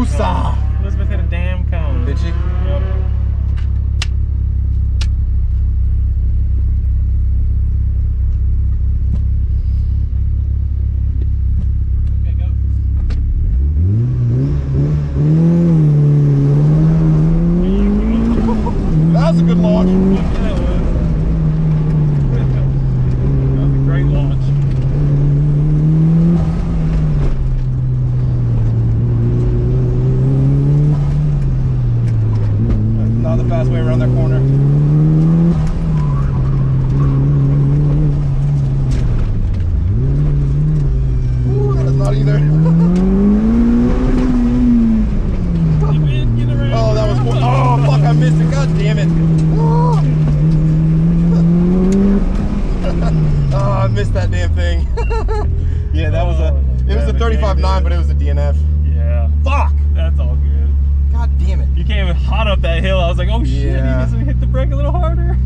Woosah. Elizabeth hit a damn cone. Did she? Yep. Okay, go. That was a good launch. Yeah, that was. That was a great launch. Not the fast way around that corner. Ooh, that is not either. Oh, that was cool. Oh, fuck, I missed it. God damn it. Oh, I missed that damn thing. Yeah, that was it was a 35.9, but it was a DNF. Yeah. Fuck. That's all good. God damn it. You came hot up that hill. I was like, oh shit, Yeah. he needs to hit the brake a little harder.